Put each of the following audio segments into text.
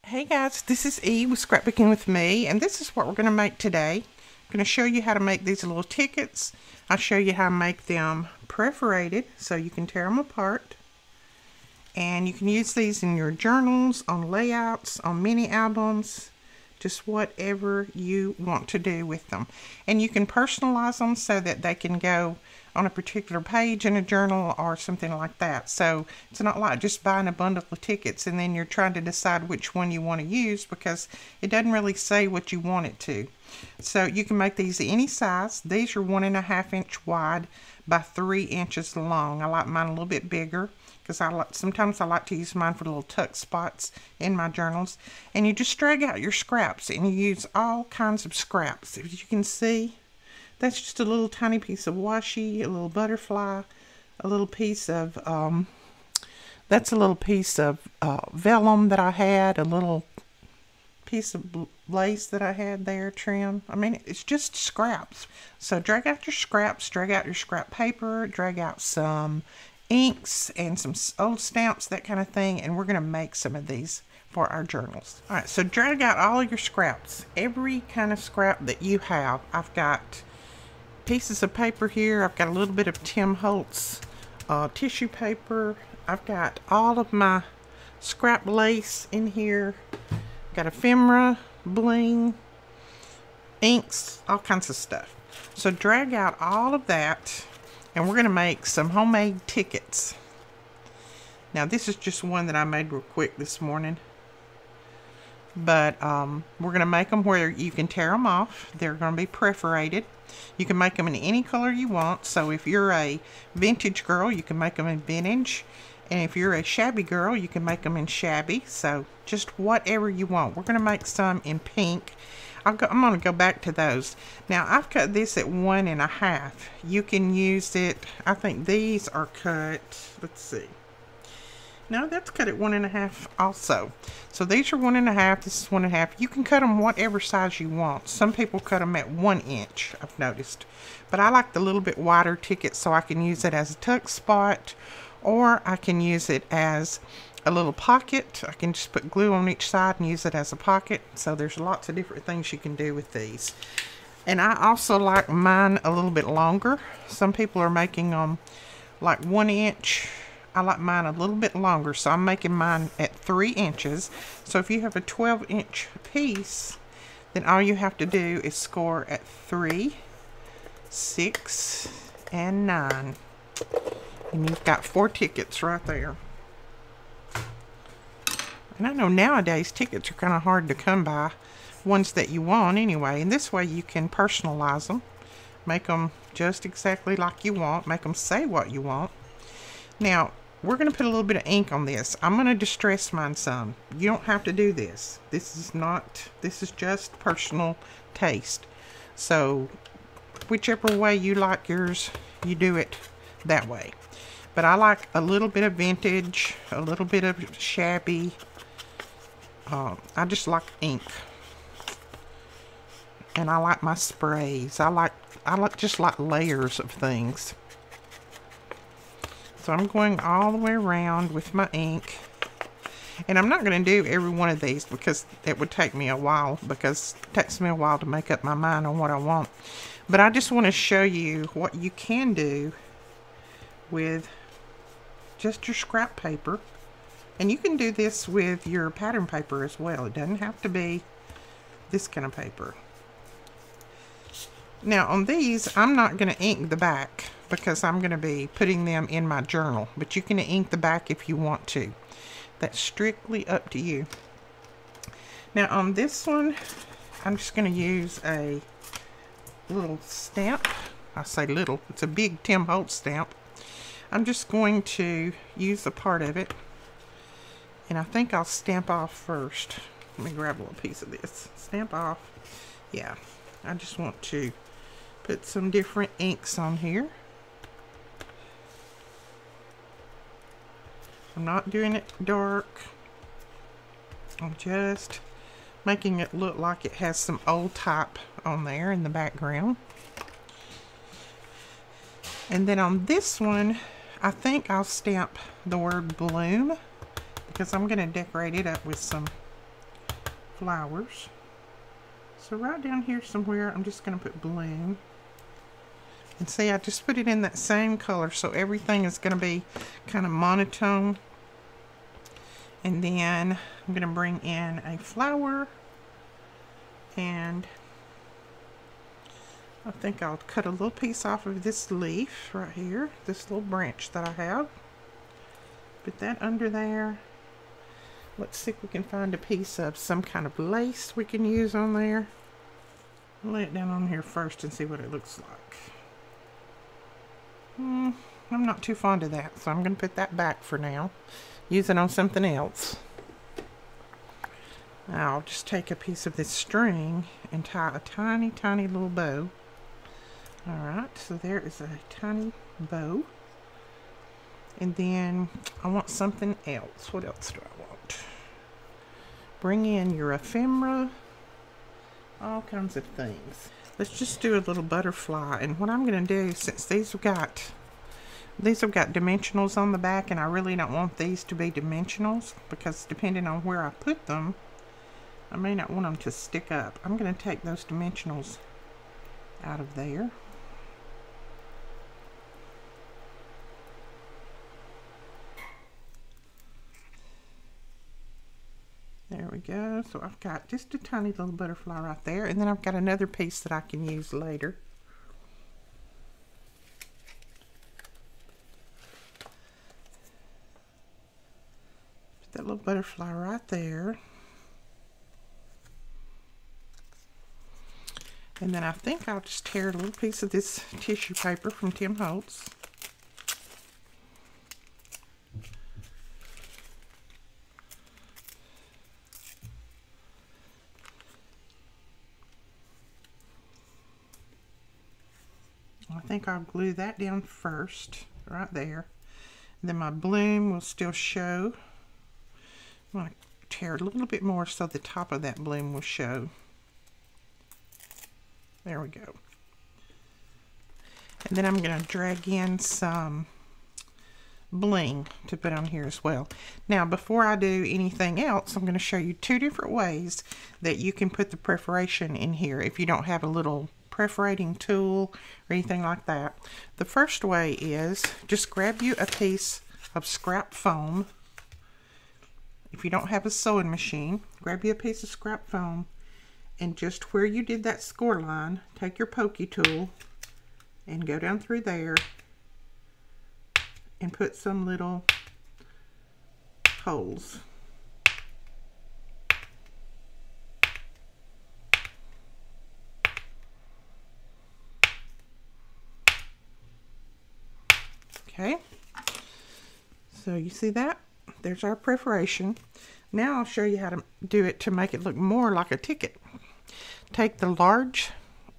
Hey guys, this is E with Scrapbooking with Me, and this is what we're going to make today. I'm going to show you how to make these little tickets. I'll show you how to make them perforated so you can tear them apart. And you can use these in your journals, on layouts, on mini albums, just whatever you want to do with them. And you can personalize them so that they can go on a particular page in a journal or something like that. So it's not like just buying a bundle of tickets and then you're trying to decide which one you want to use because it doesn't really say what you want it to. So you can make these any size. These are 1.5 inch wide by 3 inches long. I like mine a little bit bigger because sometimes I like to use mine for little tuck spots in my journals. And you just drag out your scraps and you use all kinds of scraps. As you can see, that's just a little tiny piece of washi, a little butterfly, a little piece of, that's a little piece of vellum that I had, a little piece of lace that I had there, trim. I mean, it's just scraps. So drag out your scraps, drag out your scrap paper, drag out some inks and some old stamps, that kind of thing, and we're going to make some of these for our journals. All right, so drag out all of your scraps, every kind of scrap that you have. I've got pieces of paper here. I've got a little bit of Tim Holtz tissue paper. I've got all of my scrap lace in here. Got ephemera, bling, inks, all kinds of stuff. So drag out all of that and we're going to make some homemade tickets. Now this is just one that I made real quick this morning. But we're going to make them where you can tear them off. They're going to be perforated. You can make them in any color you want. So if you're a vintage girl, you can make them in vintage. And if you're a shabby girl, you can make them in shabby. So just whatever you want. We're going to make some in pink. I'm going to go back to those. Now I've cut this at 1.5. You can use it. I think these are cut. Let's see. No, that's cut at 1.5 also. So these are 1.5. This is 1.5. You can cut them whatever size you want. Some people cut them at 1 inch, I've noticed. But I like the little bit wider ticket so I can use it as a tuck spot, or I can use it as a little pocket. I can just put glue on each side and use it as a pocket. So there's lots of different things you can do with these. And I also like mine a little bit longer. Some people are making them like 1 inch. I like mine a little bit longer, so I'm making mine at 3 inches. So if you have a 12-inch piece, then all you have to do is score at 3, 6, and 9. And you've got 4 tickets right there. And I know nowadays tickets are kind of hard to come by, ones that you want anyway. And this way you can personalize them, make them just exactly like you want, make them say what you want. Now, we're going to put a little bit of ink on this. I'm going to distress mine some. You don't have to do this. This is just personal taste. So, whichever way you like yours, you do it that way. But I like a little bit of vintage, a little bit of shabby. I just like ink. And I like my sprays. I just like layers of things. So I'm going all the way around with my ink. And I'm not going to do every one of these because it would take me a while, because it takes me a while to make up my mind on what I want. But I just want to show you what you can do with just your scrap paper. And you can do this with your pattern paper as well. It doesn't have to be this kind of paper. Now on these, I'm not going to ink the back because I'm going to be putting them in my journal. But you can ink the back if you want to. That's strictly up to you. Now on this one, I'm just going to use a little stamp. I say little, it's a big Tim Holtz stamp. I'm just going to use a part of it. And I think I'll stamp off first. Let me grab a little piece of this. Stamp off. Yeah, I just want to put some different inks on here. I'm not doing it dark. I'm just making it look like it has some old type on there in the background. And then on this one, I think I'll stamp the word bloom because I'm going to decorate it up with some flowers. So right down here somewhere, I'm just going to put bloom. And see, I just put it in that same color, so everything is going to be kind of monotone. And then I'm going to bring in a flower, and I think I'll cut a little piece off of this leaf right here, this little branch that I have. Put that under there. Let's see if we can find a piece of some kind of lace we can use on there. I'll lay it down on here first and see what it looks like. I'm not too fond of that, so I'm going to put that back for now. Use it on something else. I'll just take a piece of this string and tie a tiny, tiny little bow. Alright, so there is a tiny bow. And then I want something else. What else do I want? Bring in your ephemera. All kinds of things. Let's just do a little butterfly. And what I'm going to do, since these have got dimensionals on the back, and I really don't want these to be dimensionals, because depending on where I put them, I may not want them to stick up. I'm going to take those dimensionals out of there. There we go. So I've got just a tiny little butterfly right there, and then I've got another piece that I can use later. Put that little butterfly right there. And then I think I'll just tear a little piece of this tissue paper from Tim Holtz. I think I'll glue that down first, right there. And then my bloom will still show. I'm going to tear a little bit more so the top of that bloom will show. There we go. And then I'm going to drag in some bling to put on here as well. Now, before I do anything else, I'm going to show you two different ways that you can put the perforation in here if you don't have a little perforating tool or anything like that. The first way is just grab you a piece of scrap foam. If you don't have a sewing machine, grab you a piece of scrap foam, and just where you did that score line, take your pokey tool and go down through there and put some little holes. Okay, so you see that? There's our perforation. Now I'll show you how to do it to make it look more like a ticket. Take the large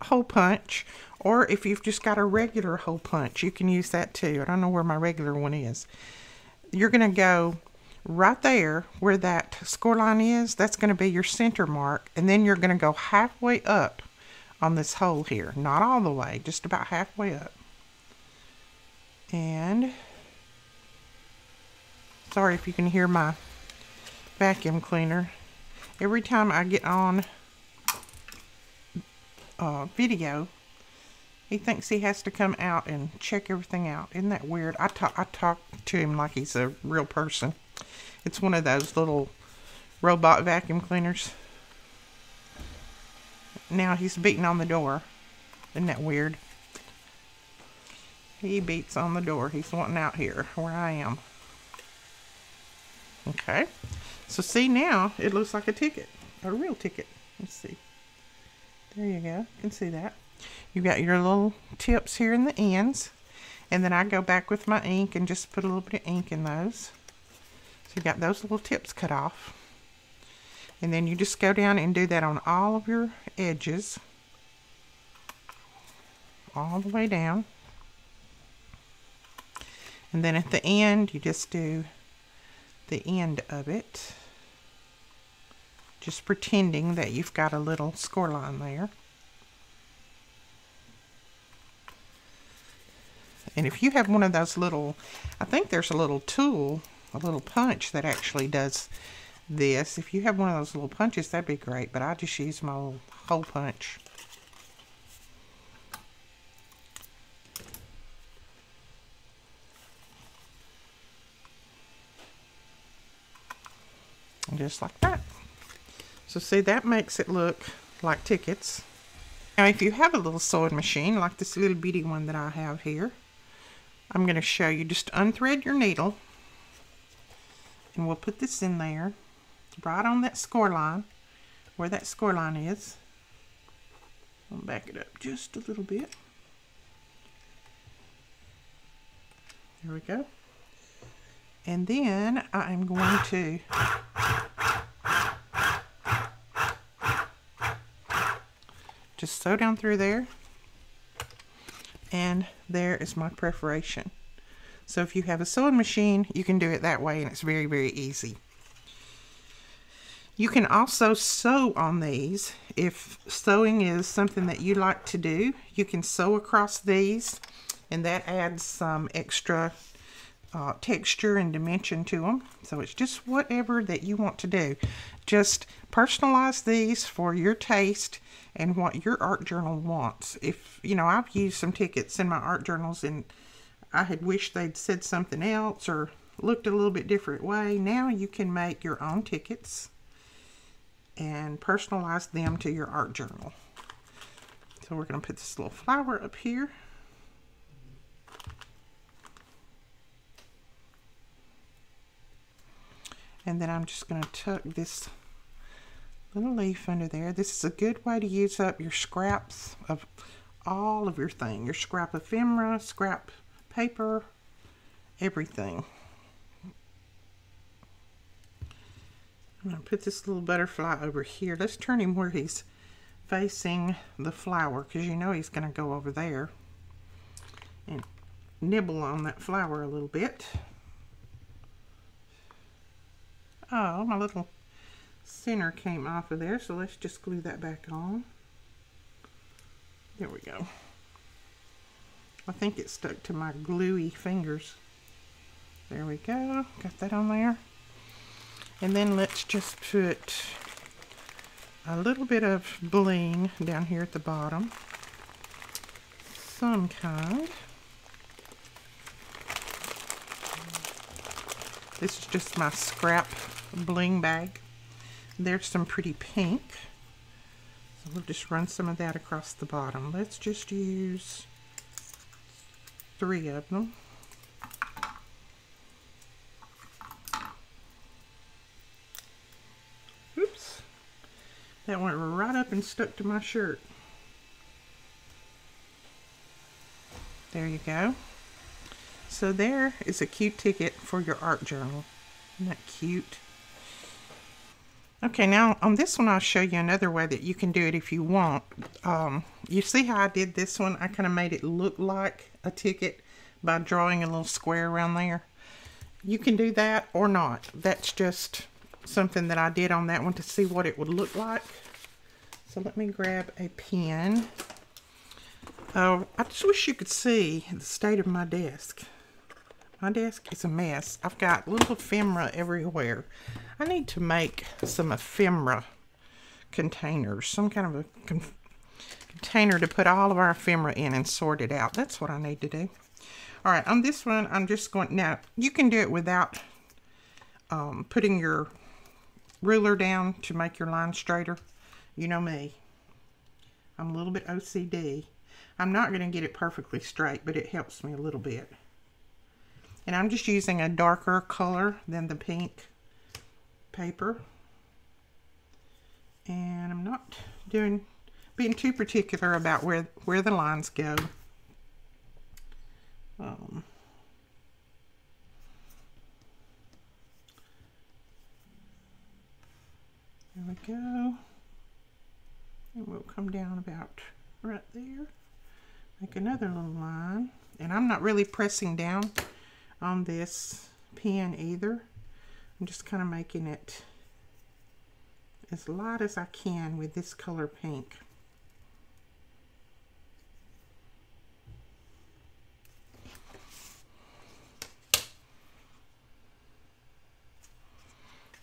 hole punch, or if you've just got a regular hole punch, you can use that too. I don't know where my regular one is. You're going to go right there where that score line is. That's going to be your center mark, and then you're going to go halfway up on this hole here. Not all the way, just about halfway up. And sorry if you can hear my vacuum cleaner. Every time I get on video, he thinks he has to come out and check everything out. Isn't that weird? I talk to him like he's a real person. It's one of those little robot vacuum cleaners. Now he's beating on the door. Isn't that weird? He beats on the door. He's wanting out here where I am. Okay. So see, now it looks like a ticket. A real ticket. Let's see. There you go. You can see that. You've got your little tips here in the ends. And then I go back with my ink and just put a little bit of ink in those. So you got those little tips cut off. And then you just go down and do that on all of your edges. All the way down. And then at the end, you just do the end of it. Just pretending that you've got a little score line there. And if you have one of those little, I think there's a little tool, a little punch that actually does this. If you have one of those little punches, that'd be great, but I just use my little hole punch. And just like that. So see, that makes it look like tickets. Now if you have a little sewing machine like this little bitty one that I have here, I'm going to show you. Just unthread your needle, and we'll put this in there right on that score line, where that score line is. I'll back it up just a little bit. There we go. And then I'm going to just sew down through there, and there is my perforation. So if you have a sewing machine, you can do it that way, and it's very, very easy. You can also sew on these. If sewing is something that you like to do, you can sew across these, and that adds some extra texture and dimension to them. So it's just whatever that you want to do. Just personalize these for your taste and what your art journal wants. If, you know, I've used some tickets in my art journals and I had wished they'd said something else or looked a little bit different way. Now you can make your own tickets and personalize them to your art journal. So we're going to put this little flower up here. And then I'm just going to tuck this little leaf under there. This is a good way to use up your scraps of all of your thing. Your scrap ephemera, scrap paper, everything. I'm going to put this little butterfly over here. Let's turn him where he's facing the flower, because you know he's going to go over there and nibble on that flower a little bit. Oh, my little center came off of there, so let's just glue that back on. There we go. I think it stuck to my gluey fingers. There we go. Got that on there. And then let's just put a little bit of bling down here at the bottom. Some kind. This is just my scrap bling bag. There's some pretty pink. So we'll just run some of that across the bottom. Let's just use 3 of them. Oops. That went right up and stuck to my shirt. There you go. So there is a cute ticket for your art journal. Isn't that cute? Okay, now on this one I'll show you another way that you can do it if you want. You see how I did this one? I kind of made it look like a ticket by drawing a little square around there. You can do that or not. That's just something that I did on that one to see what it would look like. So let me grab a pen. Oh, I just wish you could see the state of my desk. My desk is a mess. I've got little ephemera everywhere. I need to make some ephemera containers. Some kind of a container to put all of our ephemera in and sort it out. That's what I need to do. All right, on this one, I'm just going... Now, you can do it without putting your ruler down to make your line straighter. You know me. I'm a little bit OCD. I'm not going to get it perfectly straight, but it helps me a little bit. And I'm just using a darker color than the pink paper. And I'm not being too particular about where the lines go. There we go. And we'll come down about right there. Make another little line. And I'm not really pressing down on this pen either. I'm just kind of making it as light as I can with this color pink.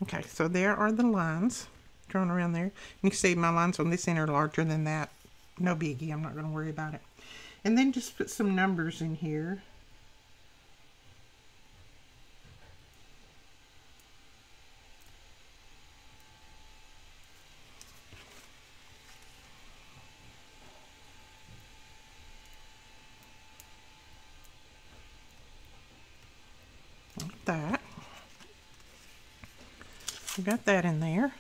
Okay, so there are the lines drawn around there. You can see my lines on this end are larger than that. No biggie, I'm not going to worry about it. And then just put some numbers in here. Like that. We got that in there.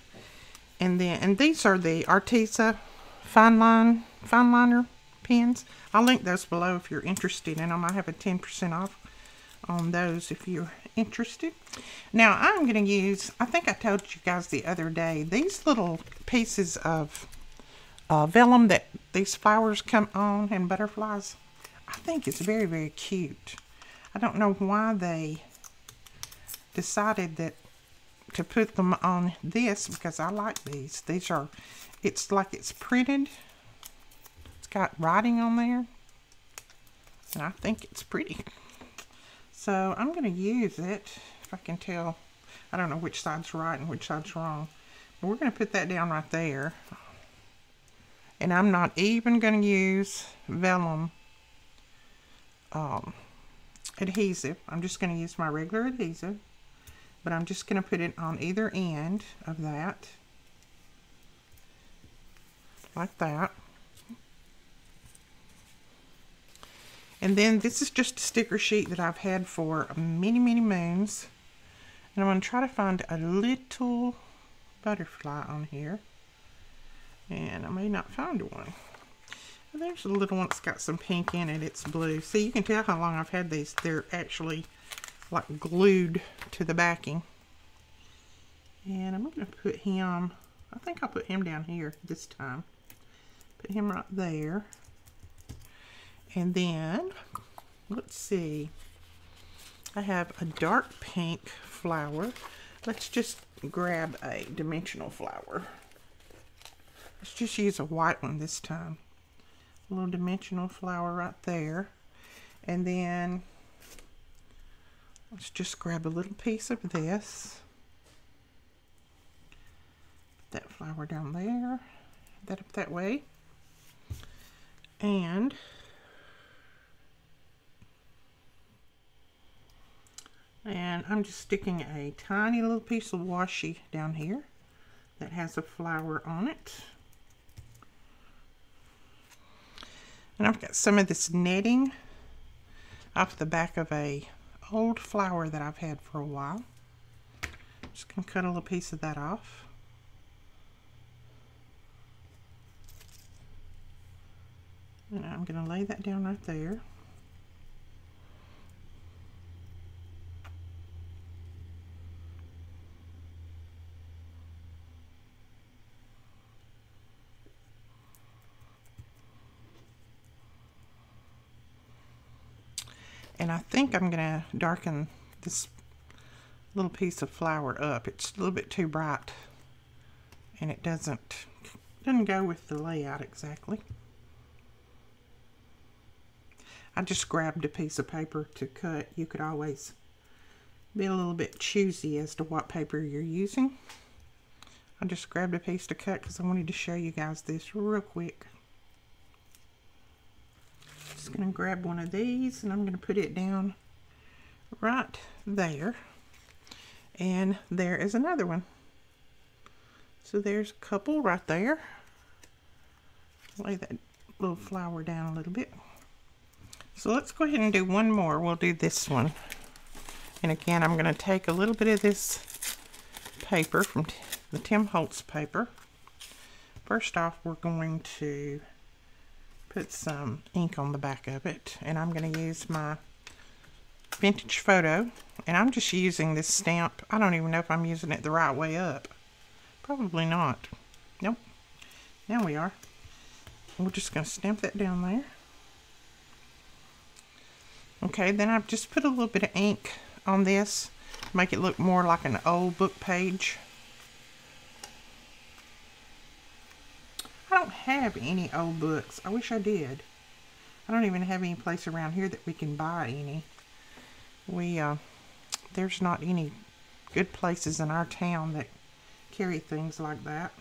And these are the Arteza fine liner pens. I'll link those below if you're interested in them. I have a 10% off on those if you're interested. Now I'm going to use, I think I told you guys the other day, these little pieces of vellum that these flowers come on and butterflies. I think it's very, very cute. I don't know why they decided that to put them on this, because I like these. These are, it's like it's printed. It's got writing on there. And I think it's pretty. So I'm going to use it, if I can tell. I don't know which side's right and which side's wrong. But we're going to put that down right there. And I'm not even going to use vellum adhesive. I'm just going to use my regular adhesive. But I'm just going to put it on either end of that. Like that. And then this is just a sticker sheet that I've had for many, many moons. And I'm going to try to find a little butterfly on here. And I may not find one. Well, there's a little one that's got some pink in it. It's blue. See, you can tell how long I've had these. They're actually like glued to the backing. And I'm going to put him, I think I'll put him down here this time. Put him right there. And then, let's see, I have a dark pink flower. Let's just grab a dimensional flower. Let's just use a white one this time. A little dimensional flower right there. And then let's just grab a little piece of this. Put that flower down there. That up that way. And I'm just sticking a tiny little piece of washi down here that has a flower on it. And I've got some of this netting off the back of a old flower that I've had for a while. Just gonna cut a little piece of that off. And I'm gonna lay that down right there. And I think I'm going to darken this little piece of flower up. It's a little bit too bright. And it doesn't go with the layout exactly. I just grabbed a piece of paper to cut. You could always be a little bit choosy as to what paper you're using. I just grabbed a piece to cut because I wanted to show you guys this real quick. Just going to grab one of these and I'm going to put it down right there. And there is another one. So there's a couple right there. Lay that little flower down a little bit. So let's go ahead and do one more. We'll do this one. And again, I'm going to take a little bit of this paper from the Tim Holtz paper. First off, we're going to put some ink on the back of it, and I'm going to use my vintage photo, and I'm just using this stamp. I don't even know if I'm using it the right way up. Probably not. Nope. Now we are. We're just going to stamp that down there. Okay, then I've just put a little bit of ink on this, make it look more like an old book page. I don't have any old books. I wish I did. I don't even have any place around here that we can buy any. There's not any good places in our town that carry things like that.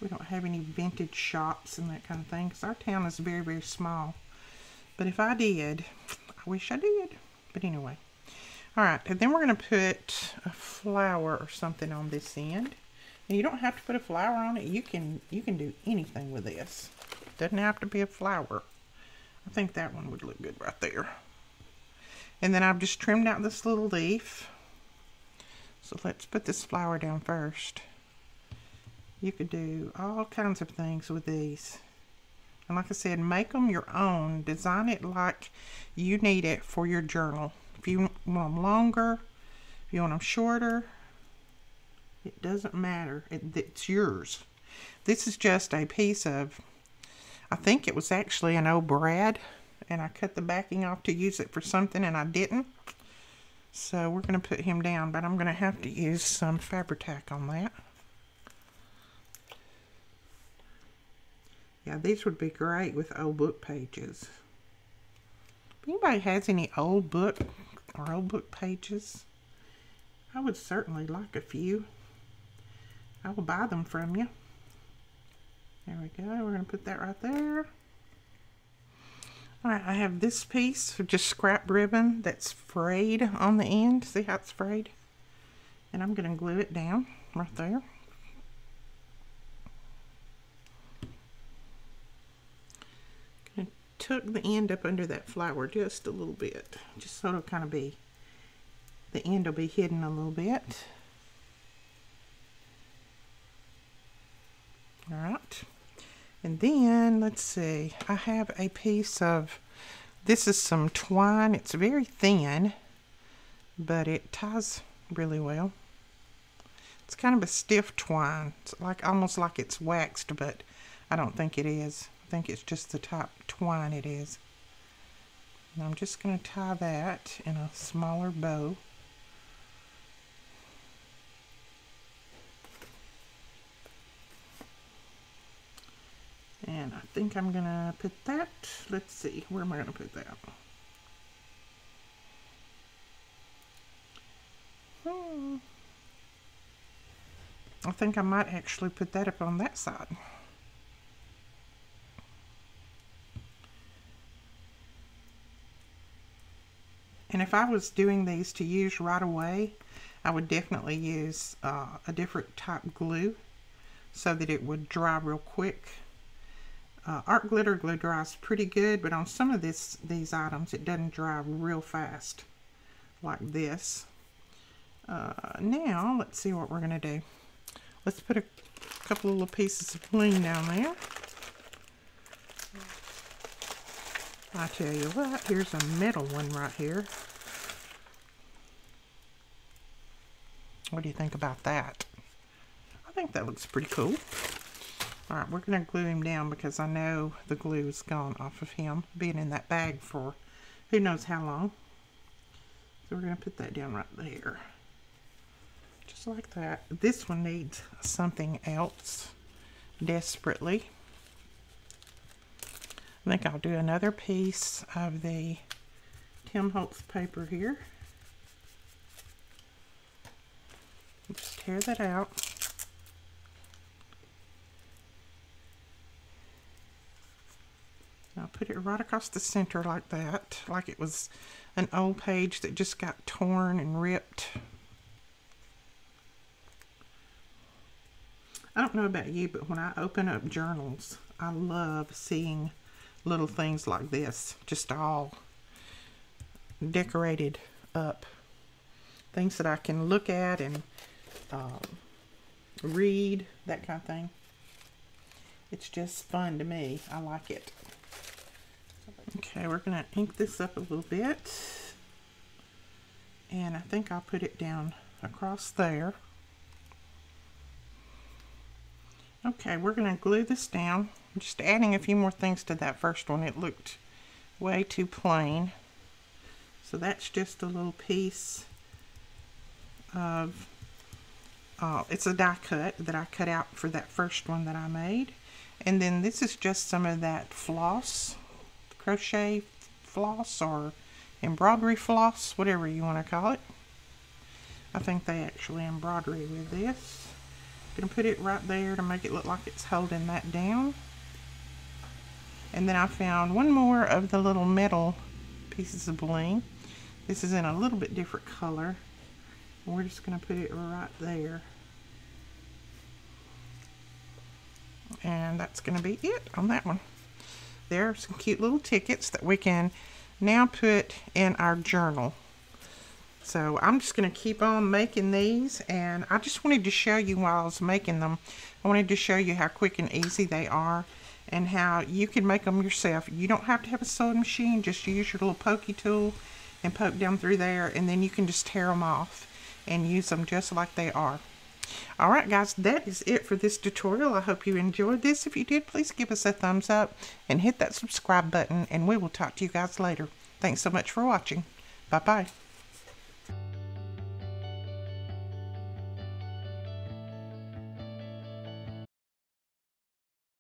We don't have any vintage shops and that kind of thing because our town is very, very small. But if I did, I wish I did. But anyway. Alright, and then we're going to put a flower or something on this end. And you don't have to put a flower on it. You can do anything with this. Doesn't have to be a flower. I think that one would look good right there. And then I've just trimmed out this little leaf. So let's put this flower down first. You could do all kinds of things with these. And like I said, make them your own. Design it like you need it for your journal. If you want them longer, if you want them shorter, it doesn't matter. It's yours. This is just a piece of, I think it was actually an old brad, and I cut the backing off to use it for something and I didn't. So we're going to put him down, but I'm going to have to use some Fabri-Tac on that. Yeah, these would be great with old book pages. If anybody has any old book or old book pages, I would certainly like a few. I will buy them from you. There we go. We're going to put that right there. Alright, I have this piece of just scrap ribbon that's frayed on the end. See how it's frayed? And I'm going to glue it down right there. Going to tuck the end up under that flower just a little bit. Just so it'll kind of be, the end will be hidden a little bit. Alright. And then, let's see, I have a piece of, this is some twine. It's very thin, but it ties really well. It's kind of a stiff twine. It's like almost like it's waxed, but I don't think it is. I think it's just the type of twine it is. And I'm just going to tie that in a smaller bow. And I think I'm going to put that, let's see, where am I going to put that? I think I might actually put that up on that side. And if I was doing these to use right away, I would definitely use a different type glue so that it would dry real quick. Art glitter glue dries pretty good, but on some of these items it doesn't dry real fast like this. Now let's see what we're going to do. Let's put a couple of little pieces of bling down there. I tell you what, here's a metal one right here. What do you think about that? I think that looks pretty cool. Alright, we're going to glue him down because I know the glue is gone off of him, being in that bag for who knows how long. So we're going to put that down right there. Just like that. This one needs something else desperately. I think I'll do another piece of the Tim Holtz paper here. Just tear that out. I'll put it right across the center like that, like it was an old page that just got torn and ripped. I don't know about you, but when I open up journals, I love seeing little things like this, just all decorated up. Things that I can look at and read, that kind of thing. It's just fun to me. I like it. Okay, we're going to ink this up a little bit. And I think I'll put it down across there. Okay, we're going to glue this down. I'm just adding a few more things to that first one. It looked way too plain. So that's just a little piece of, it's a die cut that I cut out for that first one that I made. And then this is just some of that floss, crochet floss or embroidery floss, whatever you want to call it. I think they actually embroidery with this. I'm going to put it right there to make it look like it's holding that down. And then I found one more of the little metal pieces of bling. This is in a little bit different color. We're just going to put it right there. And that's going to be it on that one. There are some cute little tickets that we can now put in our journal. So I'm just going to keep on making these, and I just wanted to show you while I was making them, I wanted to show you how quick and easy they are and how you can make them yourself. You don't have to have a sewing machine, just use your little pokey tool and poke down through there, and then you can just tear them off and use them just like they are. Alright guys, that is it for this tutorial. I hope you enjoyed this. If you did, please give us a thumbs up and hit that subscribe button, and we will talk to you guys later. Thanks so much for watching. Bye-bye.